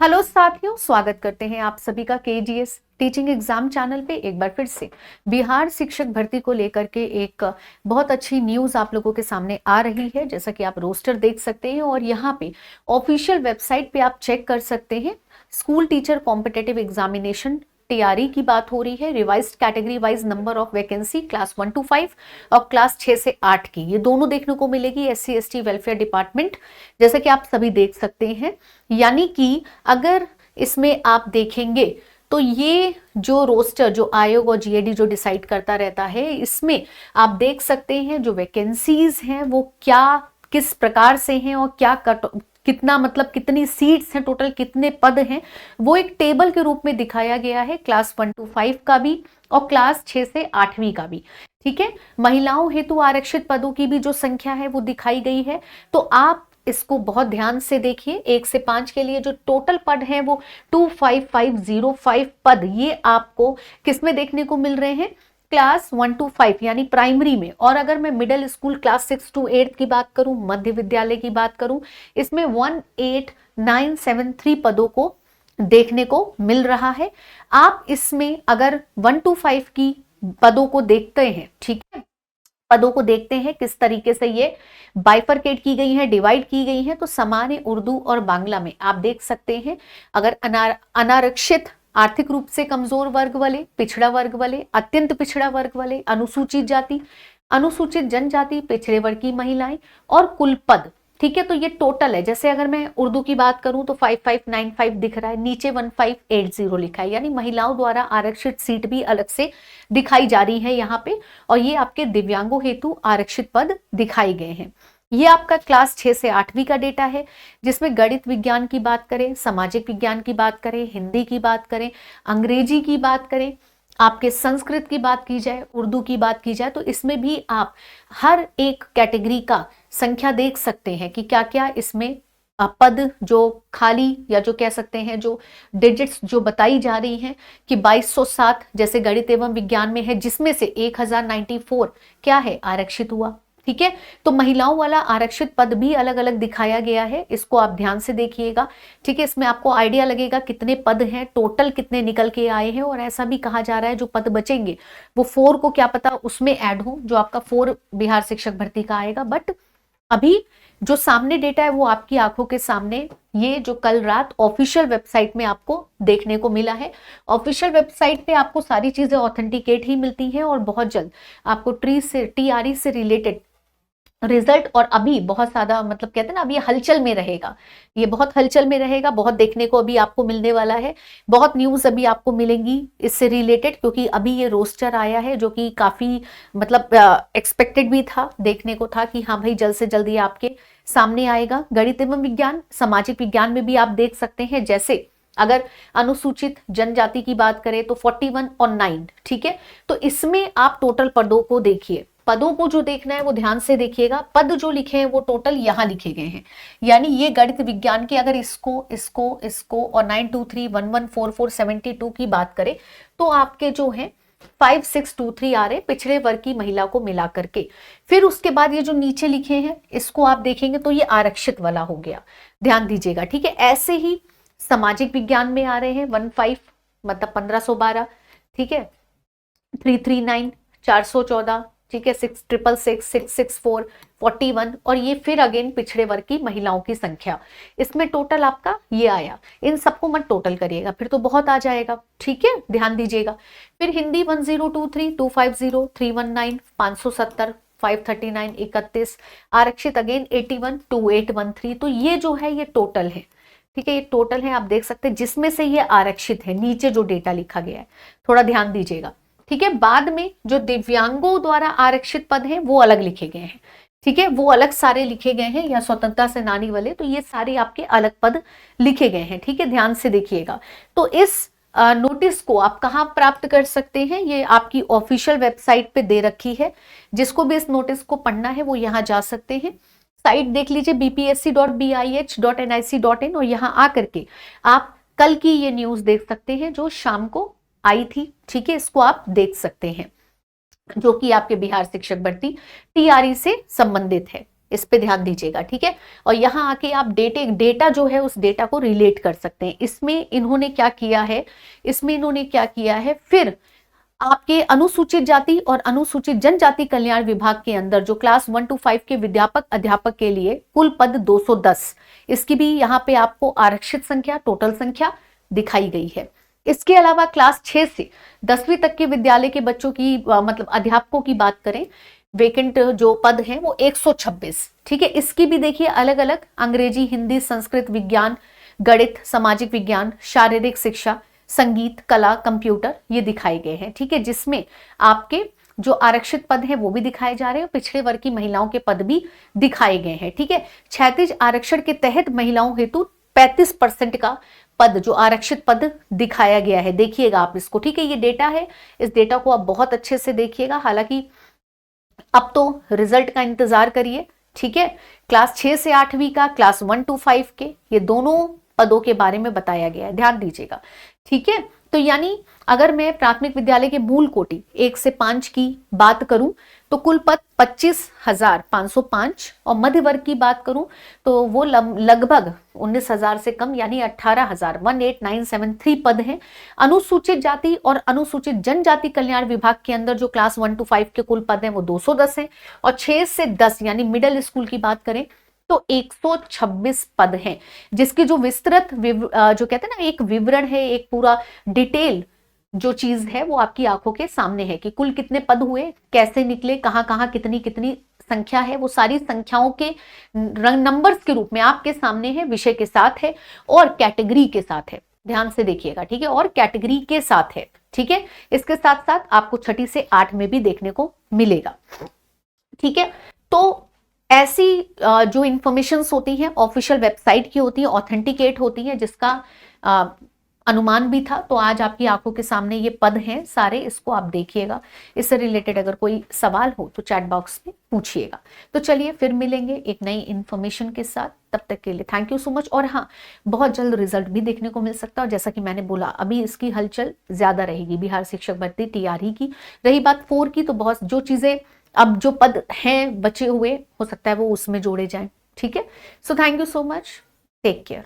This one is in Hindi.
हेलो साथियों, स्वागत करते हैं आप सभी का केजीएस टीचिंग एग्जाम चैनल पे। एक बार फिर से बिहार शिक्षक भर्ती को लेकर के एक बहुत अच्छी न्यूज आप लोगों के सामने आ रही है। जैसा कि आप रोस्टर देख सकते हैं और यहाँ पे ऑफिशियल वेबसाइट पे आप चेक कर सकते हैं। School teacher competitive examination TRE की बात हो रही है। Revised category wise number of vacancy class 1 to 5 और क्लास 6 से 8 की, ये दोनों देखने को मिलेगी एससी एसटी वेलफेयर डिपार्टमेंट, जैसा कि आप सभी देख सकते हैं। यानी कि अगर इसमें आप देखेंगे तो ये जो रोस्टर, जो आयोग और जीएडी जो डिसाइड करता रहता है, इसमें आप देख सकते हैं जो वैकेंसीज हैं वो क्या किस प्रकार से हैं और क्या कितना मतलब कितनी सीट्स हैं, टोटल कितने पद हैं, वो एक टेबल के रूप में दिखाया गया है। क्लास 1 to 5 का भी और क्लास 6 से 8वीं का भी। ठीक है, महिलाओं हेतु आरक्षित पदों की भी जो संख्या है वो दिखाई गई है। तो आप इसको बहुत ध्यान से देखिए। 1 से 5 के लिए जो टोटल पद हैं वो 25505 पद, ये आपको किसमें देखने को मिल रहे हैं? क्लास 1 to 5 यानी प्राइमरी में। और अगर मैं मिडिल स्कूल क्लास 6 to 8 की बात करूं, मध्य विद्यालय की बात करूं, इसमें 18973 पदों को देखने को मिल रहा है। आप इसमें अगर 1 to 5 की पदों को देखते हैं, ठीक है, पदों को देखते हैं किस तरीके से ये बाइफरकेट की गई है, डिवाइड की गई है, तो सामान्य उर्दू और बांग्ला में आप देख सकते हैं। अगर अनारक्षित, आर्थिक रूप से कमजोर वर्ग वाले, पिछड़ा वर्ग वाले, अत्यंत पिछड़ा वर्ग वाले, अनुसूचित जाति, अनुसूचित जनजाति, पिछड़े वर्ग की महिलाएं और कुल पद, ठीक है। तो ये टोटल है। जैसे अगर मैं उर्दू की बात करूं तो 5595 दिख रहा है, नीचे 1580 लिखा है, यानी महिलाओं द्वारा आरक्षित सीट भी अलग से दिखाई जा रही है यहाँ पे। और ये आपके दिव्यांगों हेतु आरक्षित पद दिखाए गए हैं। ये आपका क्लास 6 से 8वीं का डेटा है, जिसमें गणित विज्ञान की बात करें, सामाजिक विज्ञान की बात करें, हिंदी की बात करें, अंग्रेजी की बात करें, आपके संस्कृत की बात की जाए, उर्दू की बात की जाए, तो इसमें भी आप हर एक कैटेगरी का संख्या देख सकते हैं कि क्या क्या इसमें पद जो खाली या जो कह सकते हैं जो डिजिट्स जो बताई जा रही हैं कि 2207 जैसे गणित एवं विज्ञान में है, जिसमें से 1094 क्या है? आरक्षित हुआ। ठीक है, तो महिलाओं वाला आरक्षित पद भी अलग अलग दिखाया गया है, इसको आप ध्यान से देखिएगा। ठीक है, इसमें आपको आइडिया लगेगा कितने पद हैं, टोटल कितने निकल के आए हैं। और ऐसा भी कहा जा रहा है जो पद बचेंगे वो 4 को क्या पता उसमें ऐड हो, जो आपका 4 बिहार शिक्षक भर्ती का आएगा। बट अभी जो सामने डेटा है वो आपकी आंखों के सामने, ये जो कल रात ऑफिशियल वेबसाइट में आपको देखने को मिला है। ऑफिशियल वेबसाइट पे आपको सारी चीजें ऑथेंटिकेट ही मिलती हैं और बहुत जल्द आपको टीआरई से रिलेटेड रिजल्ट, और अभी बहुत ज्यादा मतलब कहते हैं ना, अभी ये हलचल में रहेगा, ये बहुत हलचल में रहेगा, बहुत देखने को अभी आपको मिलने वाला है, बहुत न्यूज अभी आपको मिलेंगी इससे रिलेटेड, क्योंकि अभी ये रोस्टर आया है जो कि काफी मतलब एक्सपेक्टेड भी था, देखने को था कि हाँ भाई जल्द से जल्द ये आपके सामने आएगा। गणित एवं विज्ञान, सामाजिक विज्ञान में भी आप देख सकते हैं, जैसे अगर अनुसूचित जनजाति की बात करें तो 41 और 9, ठीक है। तो इसमें आप टोटल पदों को देखिए, पदों को जो देखना है वो ध्यान से देखिएगा। पद जो लिखे हैं वो टोटल यहाँ लिखे गए हैं, यानी ये गणित विज्ञान के अगर इसको इसको इसको और 92311447 की बात करें तो आपके जो है 5623 आ रहे पिछड़े वर्ग की महिला को मिला करके। फिर उसके बाद ये जो नीचे लिखे हैं इसको आप देखेंगे तो ये आरक्षित वाला हो गया, ध्यान दीजिएगा। ठीक है, ऐसे ही सामाजिक विज्ञान में आ रहे हैं 15 मतलब 1512, ठीक है, 339, 414, ठीक है, 6666, 664, 41, और ये फिर अगेन पिछड़े वर्ग की महिलाओं की संख्या, इसमें टोटल आपका ये आया। इन सबको मत टोटल करिएगा, फिर तो बहुत आ जाएगा। ठीक है, ध्यान दीजिएगा। फिर हिंदी 1023, 250, 319, 570, 539, 31, आरक्षित अगेन 81, 2813। तो ये जो है ये टोटल है, ठीक है, ये टोटल है, आप देख सकते हैं, जिसमें से ये आरक्षित है। नीचे जो डेटा लिखा गया है थोड़ा ध्यान दीजिएगा। ठीक है, बाद में जो दिव्यांगों द्वारा आरक्षित पद हैं वो अलग लिखे गए हैं, ठीक है, वो अलग सारे लिखे गए हैं, या स्वतंत्रता सेनानी वाले, तो ये सारे आपके अलग पद लिखे गए हैं। ठीक है, ध्यान से देखिएगा। तो इस नोटिस को आप कहाँ प्राप्त कर सकते हैं? ये आपकी ऑफिशियल वेबसाइट पे दे रखी है, जिसको भी इस नोटिस को पढ़ना है वो यहाँ जा सकते हैं। साइट देख लीजिए bpsc.bih.nic.in, और यहाँ आकर के आप कल की ये न्यूज देख सकते हैं जो शाम को आई थी। ठीक है, इसको आप देख सकते हैं, जो कि आपके बिहार शिक्षक भर्ती टीआरई से संबंधित है। इस पे ध्यान दीजिएगा, ठीक है। और यहाँ आके आप डेटा जो है उस डेटा को रिलेट कर सकते हैं। इसमें इन्होंने क्या किया है, फिर आपके अनुसूचित जाति और अनुसूचित जनजाति कल्याण विभाग के अंदर जो क्लास 1 to 5 के विद्यापक अध्यापक के लिए कुल पद 210, इसकी भी यहाँ पे आपको आरक्षित संख्या, टोटल संख्या दिखाई गई है। इसके अलावा क्लास 6 से 10वीं तक के विद्यालय के बच्चों की मतलब अध्यापकों की बात करें, वेकेंट जो पद हैं वो 126, ठीक है। इसकी भी देखिए अलग अलग अंग्रेजी, हिंदी, संस्कृत, विज्ञान, गणित, सामाजिक विज्ञान, शारीरिक शिक्षा, संगीत, कला, कंप्यूटर, ये दिखाए गए हैं, ठीक है। जिसमें आपके जो आरक्षित पद हैं वो भी दिखाए जा रहे हैं और पिछड़े वर्ग की महिलाओं के पद भी दिखाए गए हैं, ठीक है। क्षैतिज आरक्षण के तहत महिलाओं हेतु 35% का पद, जो आरक्षित पद दिखाया गया है, देखिएगा आप इसको, ठीक है। ये डेटा है, इस डेटा को आप बहुत अच्छे से देखिएगा। हालांकि अब तो रिजल्ट का इंतजार करिए, ठीक है। क्लास 6 से 8वीं का, क्लास 1 to 5 के, ये दोनों पदों के बारे में बताया गया है, ध्यान दीजिएगा, ठीक है। तो यानी अगर मैं प्राथमिक विद्यालय के मूल कोटि 1 से 5 की बात करूं तो कुल पद 25,505, और मध्य वर्ग की बात करूं तो वो लगभग 19,000 से कम, यानी 18,973 पद हैं। अनुसूचित जाति और अनुसूचित जनजाति कल्याण विभाग के अंदर जो क्लास 1 to 5 के कुल पद हैं वो 210 हैं, और 6 से 10 यानी मिडिल स्कूल की बात करें तो 126 पद हैं, जिसकी जो विस्तृत जो कहते हैं ना, एक विवरण है, एक पूरा डिटेल जो चीज है वो आपकी आंखों के सामने है कि कुल कितने पद हुए, कैसे निकले, कहां कहां कितनी कितनी संख्या है, वो सारी संख्याओं के नंबर्स के रूप में आपके सामने है, विषय के साथ है और कैटेगरी के साथ है, ध्यान से देखिएगा, ठीक है, और कैटेगरी के साथ है, ठीक है। इसके साथ साथ आपको 6ठी से 8 में भी देखने को मिलेगा, ठीक है। तो ऐसी जो इंफॉर्मेशंस होती हैं ऑफिशियल वेबसाइट की होती है, ऑथेंटिकेट होती है, जिसका अनुमान भी था। तो आज आपकी आंखों के सामने ये पद हैं सारे, इसको आप देखिएगा। इससे रिलेटेड अगर कोई सवाल हो तो चैट बॉक्स में पूछिएगा। तो चलिए फिर मिलेंगे एक नई इंफॉर्मेशन के साथ, तब तक के लिए थैंक यू सो मच। और हाँ, बहुत जल्द रिजल्ट भी देखने को मिल सकता है, और जैसा कि मैंने बोला अभी इसकी हलचल ज्यादा रहेगी। बिहार शिक्षक भर्ती TRE की रही बात 4 की, तो बहुत जो चीजें अब जो पद हैं बचे हुए, हो सकता है वो उसमें जोड़े जाएं, ठीक है। So thank you so much, take care.